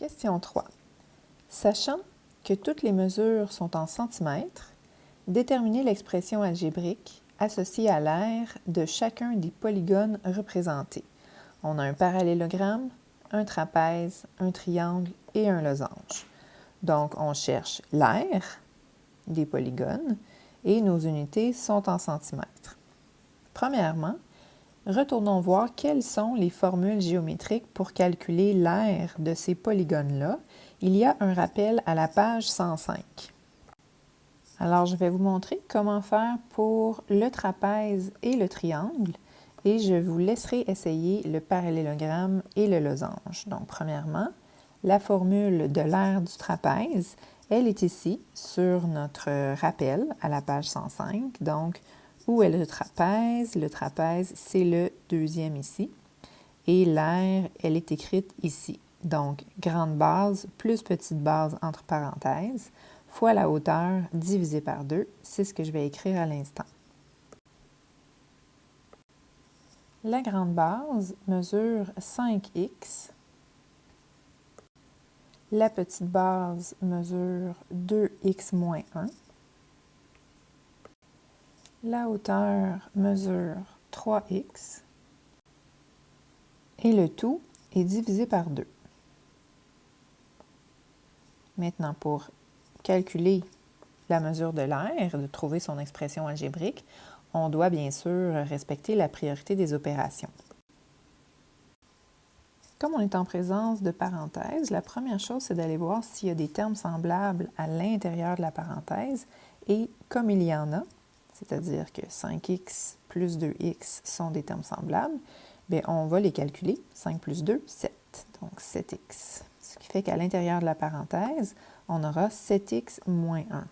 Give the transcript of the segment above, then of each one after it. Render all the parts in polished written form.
Question 3. Sachant que toutes les mesures sont en centimètres, déterminez l'expression algébrique associée à l'aire de chacun des polygones représentés. On a un parallélogramme, un trapèze, un triangle et un losange. Donc, on cherche l'aire des polygones et nos unités sont en centimètres. Premièrement, retournons voir quelles sont les formules géométriques pour calculer l'aire de ces polygones-là. Il y a un rappel à la page 105. Alors, je vais vous montrer comment faire pour le trapèze et le triangle et je vous laisserai essayer le parallélogramme et le losange. Donc, premièrement, la formule de l'aire du trapèze, elle est ici sur notre rappel à la page 105. Donc, où est le trapèze? Le trapèze, c'est le deuxième ici. Et l'aire, elle est écrite ici. Donc, grande base plus petite base entre parenthèses, fois la hauteur divisé par 2. C'est ce que je vais écrire à l'instant. La grande base mesure 5x. La petite base mesure 2x moins 1. La hauteur mesure 3x. Et le tout est divisé par 2. Maintenant, pour calculer la mesure de l'aire, de trouver son expression algébrique, on doit bien sûr respecter la priorité des opérations. Comme on est en présence de parenthèses, la première chose, c'est d'aller voir s'il y a des termes semblables à l'intérieur de la parenthèse. Et comme il y en a, c'est-à-dire que 5x plus 2x sont des termes semblables, bien, on va les calculer. 5 plus 2, 7. Donc 7x. Ce qui fait qu'à l'intérieur de la parenthèse, on aura 7x moins 1.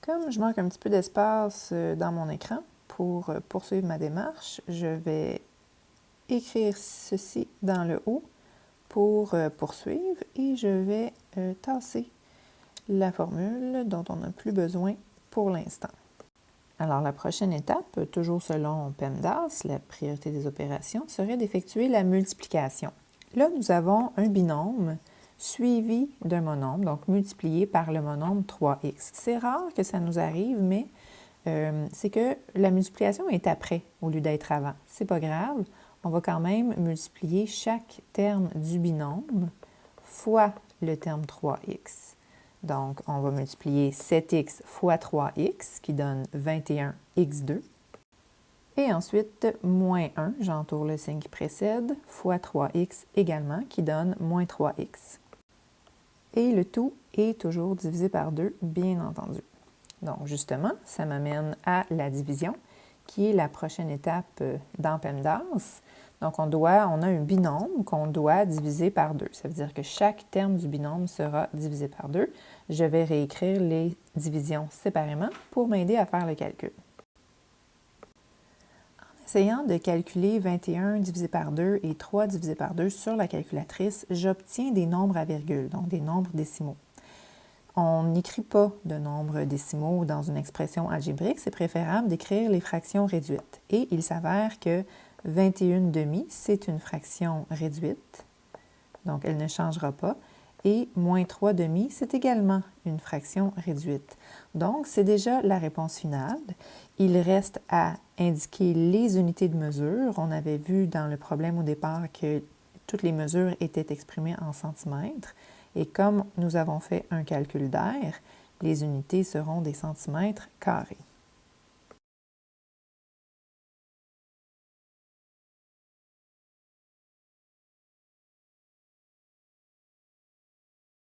Comme je manque un petit peu d'espace dans mon écran pour poursuivre ma démarche, je vais écrire ceci dans le haut pour poursuivre et je vais tasser la formule dont on n'a plus besoin pour l'instant. Alors, la prochaine étape, toujours selon PEMDAS, la priorité des opérations, serait d'effectuer la multiplication. Là, nous avons un binôme suivi d'un monombre, donc multiplié par le monombre 3x. C'est rare que ça nous arrive, mais c'est que la multiplication est après au lieu d'être avant. C'est pas grave, on va quand même multiplier chaque terme du binôme fois le terme 3x. Donc, on va multiplier 7x fois 3x, qui donne 21x2. Et ensuite, moins 1, j'entoure le signe qui précède, fois 3x également, qui donne moins 3x. Et le tout est toujours divisé par 2, bien entendu. Donc, justement, ça m'amène à la division, qui est la prochaine étape dans PEMDAS. Donc, on a un binôme qu'on doit diviser par 2. Ça veut dire que chaque terme du binôme sera divisé par 2. Je vais réécrire les divisions séparément pour m'aider à faire le calcul. En essayant de calculer 21 divisé par 2 et 3 divisé par 2 sur la calculatrice, j'obtiens des nombres à virgule, donc des nombres décimaux. On n'écrit pas de nombres décimaux dans une expression algébrique, c'est préférable d'écrire les fractions réduites. Et il s'avère que 21 demi, c'est une fraction réduite, donc elle ne changera pas. Et moins 3 demi, c'est également une fraction réduite. Donc, c'est déjà la réponse finale. Il reste à indiquer les unités de mesure. On avait vu dans le problème au départ que toutes les mesures étaient exprimées en centimètres. Et comme nous avons fait un calcul d'aire, les unités seront des centimètres carrés.